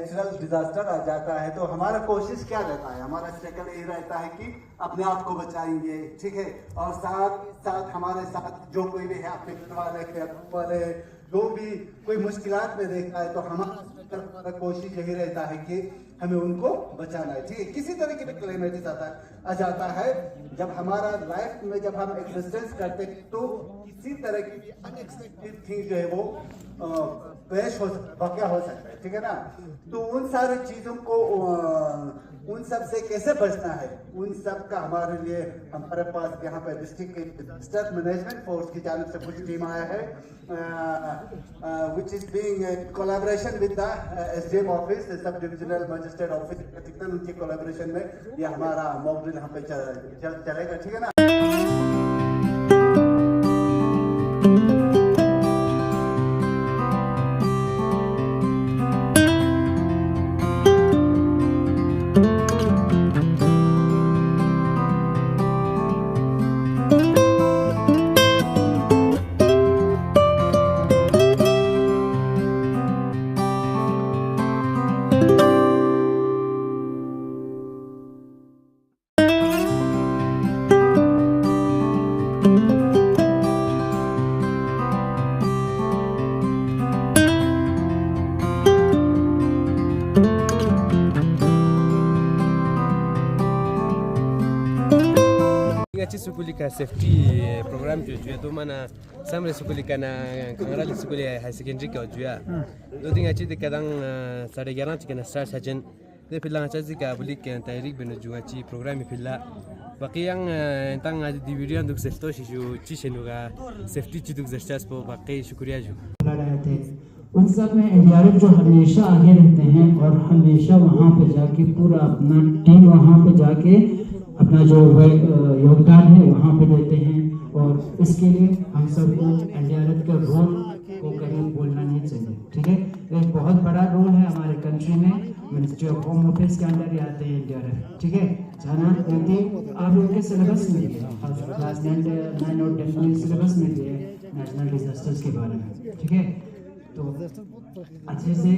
Natural disaster आ जाता है तो हमारा कोशिश क्या रहता है, हमारा स्ट्रगल ये रहता है कि अपने आप को बचाएंगे, ठीक है, और साथ साथ हमारे साथ जो कोई भी है, अपने घर वाले जो भी कोई मुश्किलात में देखता है तो हमारा कोशिश यही रहता है कि हमें उनको बचाना है, ठीक है। किसी तरह की भी क्लेमिटीज आ जाता है जब हमारा लाइफ में जब हम एग्जिस्टेंस करते तो किसी तरह की अनएक्सपेक्टेड थिंग जो है वो पेश वाक़या हो सकता है, ठीक है ना। तो उन सारी चीज़ों को उन सब से कैसे बचना है, उन सब का हमारे लिए हमारे पास यहाँ पे डिस्ट्रिक्ट डिजास्टर मैनेजमेंट फोर्स की जानिब से कुछ टीम आया है which is being collaboration with the SDM office, sub divisional magistrate office, तकरीबन उनके कोलैबोरेशन में ये हमारा मॉक ड्रिल यहाँ पे चलेगा, ठीक है ना। Ngachi sukuli ka safety program ju to mana samre sukuli kana kangrali sukuli high secondary ka ju ya do dinga chi de kadang 11:30 kana start sajen de pila ngachi ka bulik ka tayrik benu ju ngachi program pila baqiyang tang di video duk selto shi ju chi shenuga safety chi duk zashtas po baqi shukriya ju उन सब में NDRF जो हमेशा आगे रहते हैं और हमेशा वहाँ पे जाके पूरा अपना टीम वहाँ पे जाके अपना जो योगदान है वहाँ पे देते हैं और इसके लिए हम सबको एनडीआरएफ के रोल को कहीं बोलना नहीं चाहिए, ठीक है। एक बहुत बड़ा रोल है हमारे कंट्री में, मिनिस्ट्री ऑफ होम ऑफिस के अंदर ही आते हैं एनडीआरएफ, ठीक है। जाना क्योंकि आप लोग के सिलेबस में भी है, क्लास 9 और 10 सिलेबस में भी है नेशनल डिजास्टर्स के बारे में, ठीक है। तो अच्छे से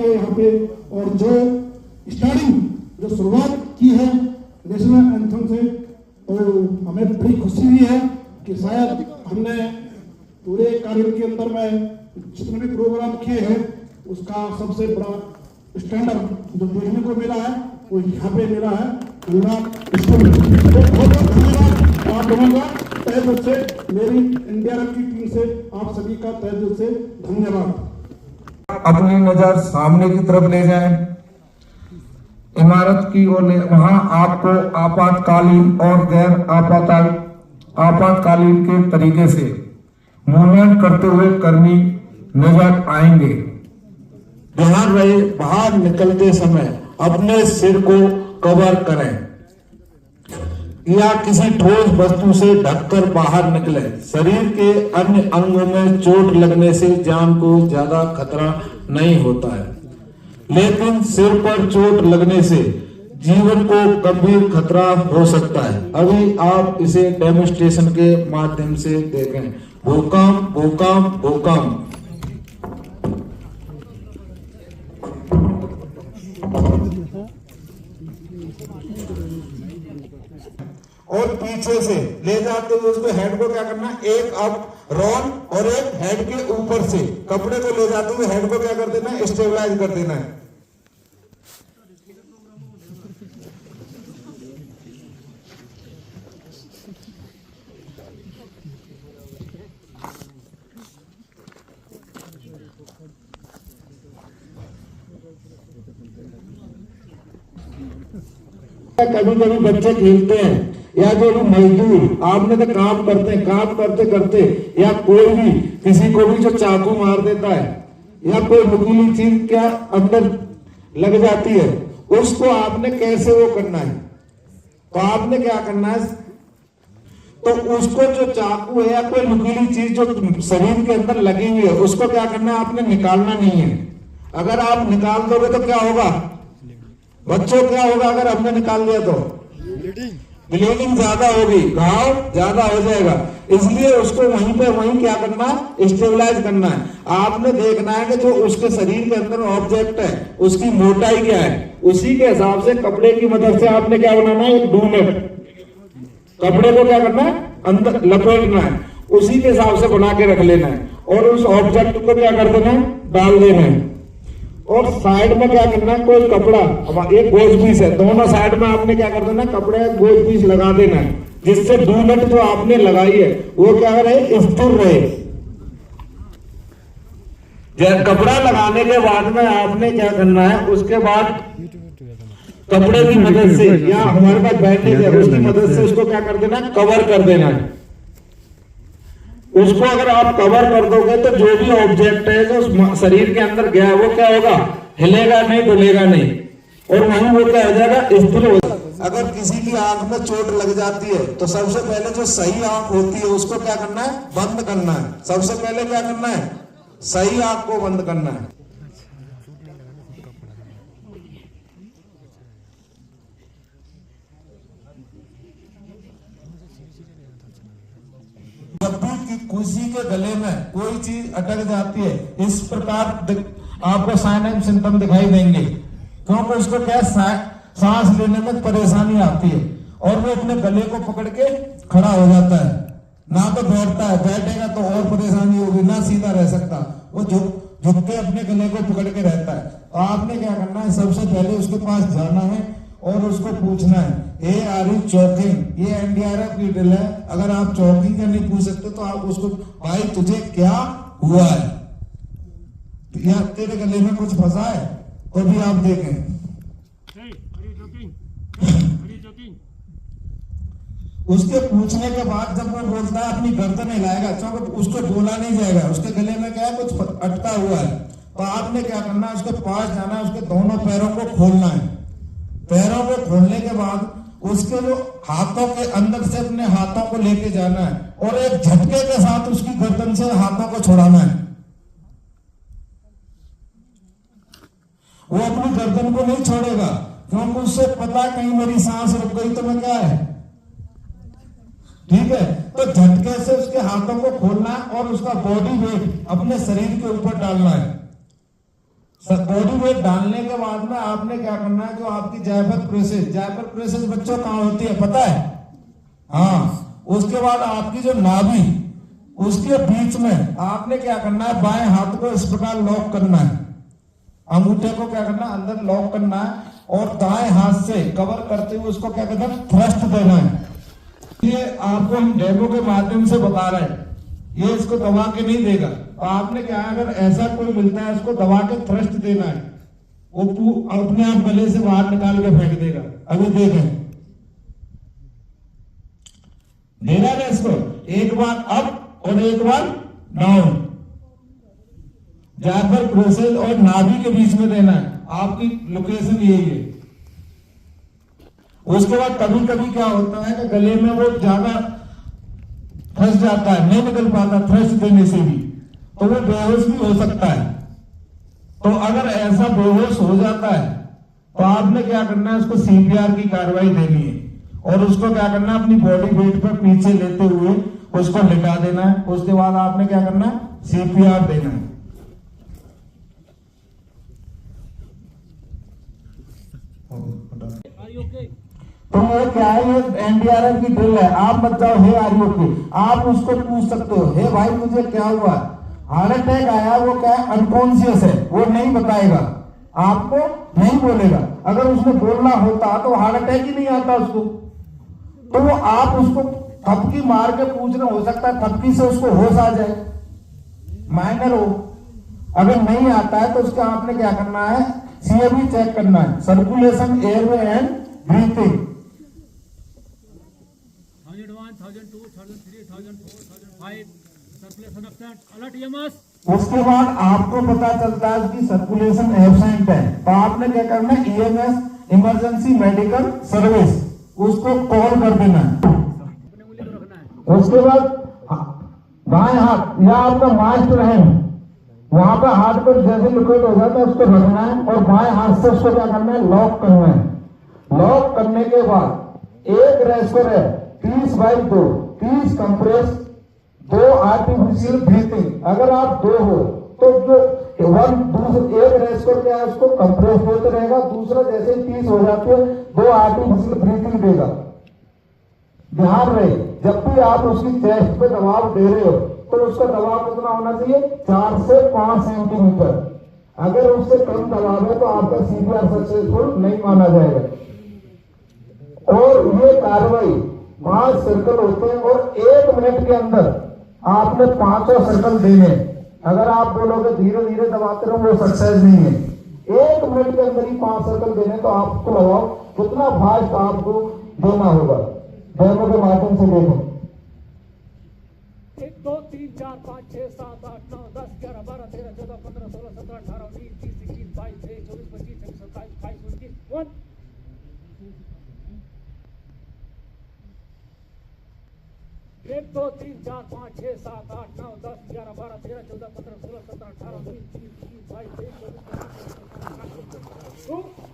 यहाँ पे और जो स्टार्टिंग जो शुरुआत की है नेशनल एंथम से तो हमें बड़ी खुशी हुई है कि शायद हमने पूरे कार्यक्रम के अंदर में जितने भी प्रोग्राम किए हैं उसका सबसे बड़ा स्टैंडर्ड जो देखने को मिला है वो यहाँ पे मिला है। धन्यवाद आप लोगों का तहे दिल से, मेरी एनडीआरएफ की टीम से आप सभी का तहे दिल से धन्यवाद। अपनी नजर सामने की तरफ ले जाएं, इमारत की ओर ले, वहां आपको आपातकालीन और गैर आपातकालीन के तरीके से मूवमेंट करते हुए कर्मी नजर आएंगे। ध्यान रहे बाहर निकलते समय अपने सिर को कवर करें या किसी ठोस वस्तु से ढककर बाहर निकले। शरीर के अन्य अंगों में चोट लगने से जान को ज्यादा खतरा नहीं होता है, लेकिन सिर पर चोट लगने से जीवन को गंभीर खतरा हो सकता है। अभी आप इसे डेमोन्स्ट्रेशन के माध्यम से देखें। भूकंप भूकंप भूकंप। और पीछे से ले जाते हुए उसको हेड को क्या करना, एक अप रॉन और एक हेड के ऊपर से कपड़े को ले जाते हुए हेड को क्या कर देना है, स्टेबलाइज कर देना है। कभी कभी बच्चे खेलते हैं या जो भी मजदूर आपने तो काम करते हैं, काम करते करते या कोई भी किसी को भी जो चाकू मार देता है या कोई नुकीली चीज क्या अंदर लग जाती है, उसको आपने कैसे वो करना है। तो आपने क्या करना है, तो उसको जो चाकू है या कोई नुकीली चीज जो शरीर के अंदर लगी हुई है उसको क्या करना है, आपने निकालना नहीं है। अगर आप निकाल दोगे तो क्या होगा बच्चों, क्या होगा अगर हमने निकाल दिया तो ब्लीडिंग ज्यादा होगी, घाव ज्यादा हो जाएगा। इसलिए उसको वहीं पे वहीं क्या करना है, स्टेबलाइज करना है। आपने देखना है कि जो उसके शरीर के अंदर ऑब्जेक्ट है उसकी मोटाई क्या है, उसी के हिसाब से कपड़े की मदद से आपने क्या बनाना है, एक डूनेट कपड़े को क्या करना है, अंदर लपेटना है, उसी के हिसाब से बना के रख लेना है और उस ऑब्जेक्ट को क्या कर देना है, डाल देना है। और साइड में क्या करना है, कोई कपड़ा, एक गोज पीस है, दोनों साइड में आपने क्या कर देना है, कपड़े गोज पीस लगा देना है, जिससे डूनेट जो आपने लगाई है वो क्या रहे, स्थिर रहे। कपड़ा लगाने के बाद में आपने क्या करना है, उसके बाद कपड़े की मदद से या हमारे पास बैंडेज है उसकी मदद से उसको क्या कर देना है, कवर कर देना है। उसको अगर आप कवर कर दोगे तो जो भी ऑब्जेक्ट है जो शरीर के अंदर गया है वो क्या होगा, हिलेगा नहीं, डुलेगा नहीं और वहीं वो क्या हो जाएगा, स्थिर हो जाएगा। अगर किसी की आंख में चोट लग जाती है तो सबसे पहले जो सही आंख होती है उसको क्या करना है, बंद करना है। सबसे पहले क्या करना है, सही आंख को बंद करना है। जब भी किसी के गले में कोई चीज अटक जाती है इस प्रकार आपको साइन एंड सिम्टम दिखाई देंगे, क्योंकि उसको क्या सांस लेने में परेशानी आती है और वो अपने गले को पकड़ के खड़ा हो जाता है, ना तो बैठता है, बैठेगा तो और परेशानी होगी, ना सीधा रह सकता, वो झुक के अपने गले को पकड़ के रहता है। तो आपने क्या करना है, सबसे पहले उसके पास जाना है और उसको पूछना है, ए आर यू चौकिंग। ये एनडीआरएफ की ड्रिल है, अगर आप चौकिंग का नहीं पूछ सकते तो आप उसको, भाई तुझे क्या हुआ है, या तेरे गले में कुछ फंसा है, तो भी आप देखें। उसके पूछने के बाद जब वो बोलता है अपनी गर्दन हिलाएगा, क्योंकि उसको बोला नहीं जाएगा, उसके गले में क्या है, कुछ अटका हुआ है। तो आपने क्या करना है, उसके पास जाना है, उसके दोनों पैरों को खोलना है। पैरों को खोलने के बाद उसके जो हाथों के अंदर से अपने हाथों को लेके जाना है और एक झटके के साथ उसकी गर्दन से हाथों को छुड़ाना है। वो अपनी गर्दन को नहीं छोड़ेगा, क्योंकि उससे पता कहीं मेरी सांस रुक गई तो मैं क्या है, ठीक है। तो झटके से उसके हाथों को खोलना है और उसका बॉडी वेट अपने शरीर के ऊपर डालना है। बॉडी वेट डालने के बाद में आपने क्या करना है, जो आपकी जायफल प्रेसेस बच्चों कहाँ होती है पता है, हाँ, उसके बाद आपकी जो नाभि उसके बीच में आपने क्या करना है, बाएं हाथ को इस प्रकार लॉक करना है, अंगूठे को क्या करना है, अंदर लॉक करना है और दाएं हाथ से कवर करते हुए उसको क्या करना है, थ्रस्ट देना है। ये आपको हम डेमो के माध्यम से बता रहे हैं, ये इसको दबा के नहीं देगा। तो आपने क्या, अगर ऐसा कोई मिलता है इसको दबा के थ्रस्ट देना है, वो अपने आप गले से बाहर निकाल के फेंक देगा। अभी देखें, देना है इसको, एक बार अप और एक बार डाउन, जायफल प्रेसेस और नाभि के बीच में देना है। आपकी लोकेशन यही है। उसके बाद कभी कभी क्या होता है कि गले में वो ज्यादा फंस जाता है, नहीं निकल पाता थ्रस्ट देने से भी, तो वो बेहोश भी हो सकता है। तो अगर ऐसा बेहोश हो जाता है तो आपने क्या करना है, उसको सीपीआर की कार्रवाई देनी है और उसको क्या करना है, अपनी बॉडी वेट पर पीछे लेते हुए उसको लिटा देना है। उसके बाद आपने क्या करना है, सीपीआर देना है। तो ये क्या है, ये एनडीआरएफ की ड्रिल है। आप मत जाओ हे आर यू ओके, आप उसको पूछ सकते हो, हे भाई मुझे क्या हुआ, हार्ट अटैक आया, वो क्या है, अनकॉन्शियस है, वो नहीं बताएगा, आपको नहीं बोलेगा। अगर उसने बोलना होता तो हार्ट अटैक ही नहीं आता उसको, तो वो आप उसको थपकी मार के पूछना, हो सकता है थपकी से उसको होश आ जाए, माइनर हो। अगर नहीं आता है तो उसका आपने क्या करना है, CAB चेक करना है, circulation airway and breathing. 1001, 1002, 1003, 1004, 1005, circulation absent, alert EMS। उसके बाद आपको पता चलता है कि सर्कुलेशन एब्सेंट है, तो आपने क्या करना है, EMS इमरजेंसी मेडिकल सर्विस उसको कॉल कर देना है। उसके बाद बाएं हाथ या आपका मास्क रहे वहां पर हाथ पर जैसे लिक्विड हो जाता है उसको रखना है और बाएं हाथ से उसको क्या करना है, लॉक करना है। लॉक करने के बाद एक रेस्कोर है 30/2, 30 कंप्रेस, 2 आर्टिफिशियल ब्रीथिंग। अगर आप 2 हो तो जो एक रेस्कोर क्या है उसको कंप्रेस देते रहेगा, दूसरा जैसे 30 हो जाती है 2 आर्टिफिशियल ब्रीथिंग देगा। ध्यान रहे जब भी आप उसकी चेस्ट पे दबाव दे रहे हो तो उसका दबाव कितना होना चाहिए, 4 से 5 सेंटीमीटर। अगर उससे कम दबाव है तो आपका CPR सक्सेसफुल नहीं माना जाएगा। और ये कार्रवाई 5 सर्कल होते हैं और 1 मिनट के अंदर आपने 5 सर्कल देने। अगर आप बोलोगे धीरे धीरे दबाते रहो वो सक्सेस नहीं है। 1 मिनट के अंदर ही 5 सर्कल देने, तो आपको लगाओ कितना फास्ट आपको देना होगा। डेमो के माध्यम से देखो। 1 2 3 4 5 6 7 8 9 10 11 12 13 14 15 16 17 18 19 20 21 22 23 24 25 26 27 28 29 1। 1 2 3 4 5 6 7 8 9 10 11 12 13 14 15 16 17 18 19 20 21 22 23 24 25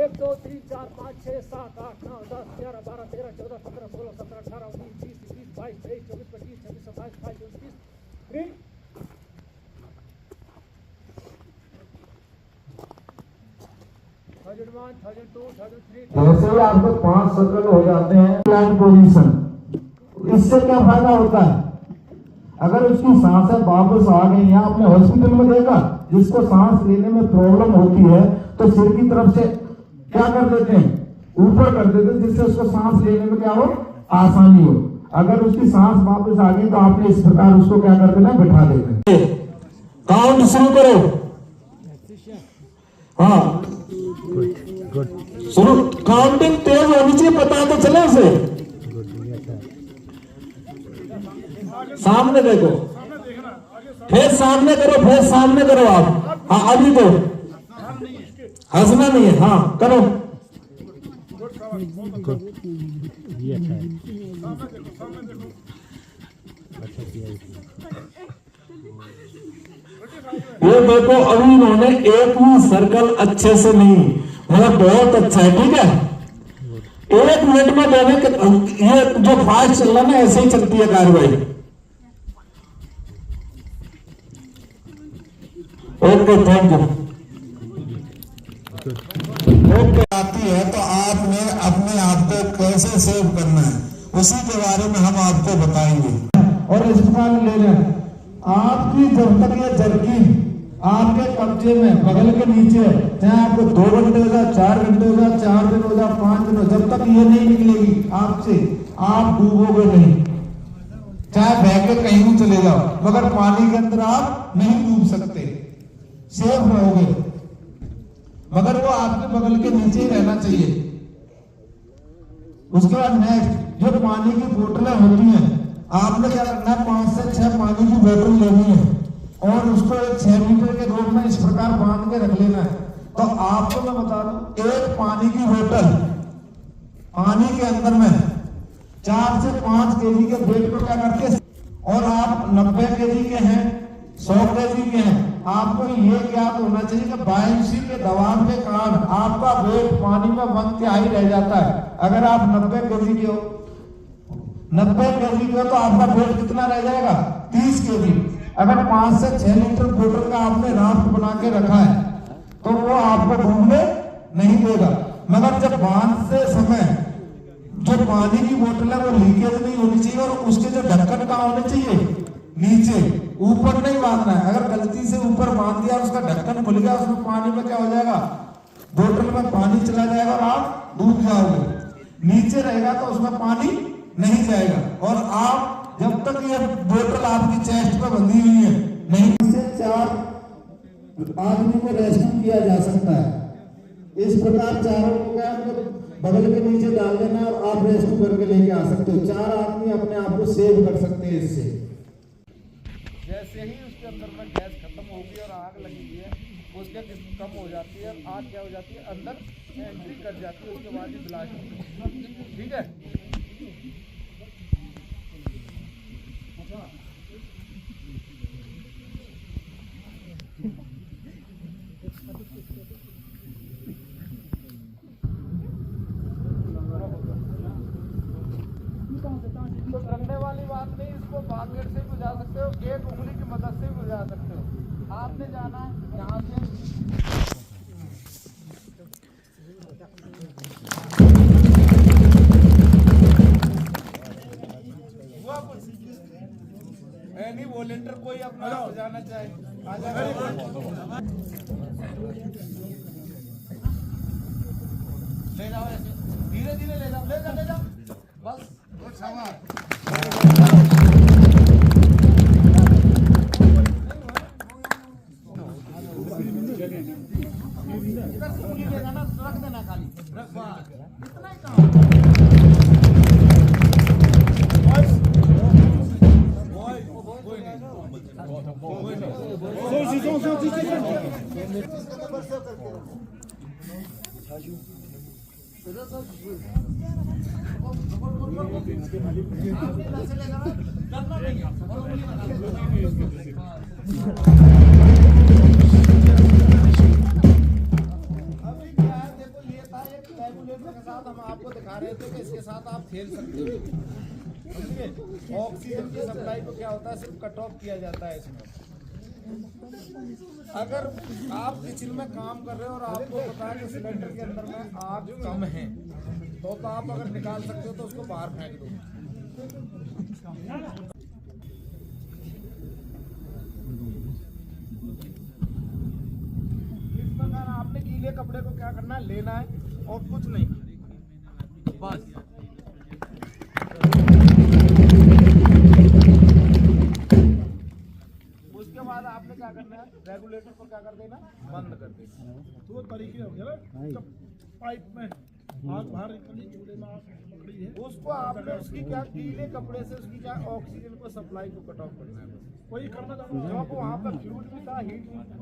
1 2 3 4 5 6 7 8 9 10 11 12 13 14 15 16 17 18 19 20 21 22 23 24 25 26 27 28 29 3। जैसे ही आपको 5 सर्कल हो जाते हैं प्लान पोजीशन, इससे क्या फायदा होता है, अगर उसकी सांसें वापस आ गई, या आपने हॉस्पिटल में देखा जिसको सांस लेने में प्रॉब्लम होती है तो सिर की तरफ से क्या कर देते हैं, ऊपर कर देते हैं, जिससे उसको सांस लेने में क्या हो, आसानी हो। अगर उसकी सांस वापस आ गई तो आपने इस प्रकार उसको क्या कर देना, बिठा देना। काउंट शुरू करो। हाँ शुरू, काउंटिंग तेज होनी चाहिए, पता तो चले उसे। सामने देखो, फेस सामने करो, फेस सामने करो आप। हाँ अभी तो हंसना नहीं है। हाँ करो। ये देखो अभी इन्होंने एक भी सर्कल अच्छे से नहीं, मतलब बहुत अच्छा है, ठीक है। 1 मिनट में देने के, ये जो फास्ट चल रहा है ना ऐसे ही चलती है कार्रवाई। Okay thank you. ओके आती है तो आपने अपने आप को कैसे सेव करना है उसी के बारे में हम आपको बताएंगे। और इस्तेमाल ले लें आपकी जब तक ये जर्किन आपके कब्जे में बगल के नीचे, चाहे आपको 2 घंटे हो जाए, 4 घंटे हो जाए, 4 दिन हो जाए, 5 दिन हो, जब तक ये नहीं निकलेगी आपसे आप डूबोगे नहीं। चाहे बह के कहीं भी चले जाओ मगर पानी के अंदर आप नहीं डूब सकते, सेफ रहोगे, मगर वो आपके बगल के नीचे ही रहना चाहिए। उसके बाद नेक्स्ट जो पानी की बोतलें होती हैं, आपने क्या करना है, 5 से 6 पानी की बोतल लेनी है और उसको 6 मीटर के रोड में इस प्रकार बांध के रख लेना है। तो आपको मैं बता दूं, एक पानी की बोतल पानी के अंदर में 4 से 5 केजी के वेट को क्या करते हैं, और आप 90 केजी के हैं, 100 केजी के हैं, आपको ये ज्ञात होना चाहिए कि बायुसी के दबाव के कारण आपका वेट पानी में 1/3 रह जाता है। अगर आप 90 केजी के हो, 90 केजी के हो तो आपका वेट कितना रह जाएगा, 30 केजी। अगर 5 से 6 लीटर बोतल का आपने राफ्ट बना के रखा है तो वो आपको डूबने नहीं देगा। मगर जब बांधते समय जो पानी की बोतल है वो लीकेज नहीं होनी चाहिए और उसके जो ढक्कन कहाँ होने चाहिए, नीचे, ऊपर नहीं बांधना है। अगर गलती से ऊपर बांध दिया उसका ढक्कन खुल गया, उसमें पानी में क्या हो जाएगा, बोतल में पानी चला जाएगा और आप डूब जाओगे। नीचे रहेगा तो उसमें पानी नहीं जाएगा। और आप जब तक ये बोतल आपकी चेस्ट पे बंधी हुई है नहीं से 4 आदमी को रेस्क्यू किया जा सकता है। इस प्रकार चारों को क्या बगल के नीचे डाल देना और आप रेस्क्यू करके लेके आ सकते हो। 4 आदमी अपने आप को सेव कर सकते हैं इससे। जैसे ही उसके अंदर में गैस खत्म होगी और आग लगी हुई है, उसके कम हो जाती है, आग क्या हो जाती है, अंदर एंट्री कर जाती है, उसके बाद ही ब्लास्ट होती है। ठीक है। तो डरने वाली बात नहीं, इसको बागेट से बुझा सकते हो, एक उंगली की मदद से बुझा सकते हो। आपने जाना है यहाँ से हुआ कुछ नहीं, वॉलंटियर कोई अपना बुझाना चाहे आ जाएगा। ले जाओ ऐसे धीरे धीरे ले जाओ, ले जाओ बस। रख देना खाली, रख बात इतना ही काम। हम आपको दिखा रहे थे कि इसके साथ आप खेल सकते हो। ऑक्सीजन की सप्लाई को क्या होता है, सिर्फ कट ऑफ किया जाता है इसमें। अगर आप किचन में काम कर रहे हो और आपको पता है कि सिलेंडर के अंदर में आग कम है, तो आप अगर निकाल सकते हो तो उसको बाहर फेंक दो। इस प्रकार आपने गीले कपड़े को क्या करना है, लेना है और कुछ नहीं बस। उसके बाद आपने क्या करना है, रेगुलेटर को क्या कर देना, बंद कर देना। 2 तरीके हो गए ना, पाइप में आग बाहर निकली, चूल्हे में आग पकड़ी है, उसको आपने उसकी क्या गीले कपड़े से उसकी क्या ऑक्सीजन को सप्लाई को कट ऑफ करना है। वही करना चाहता जो को वहाँ पर फ्लूइड भी था, हीट भी था।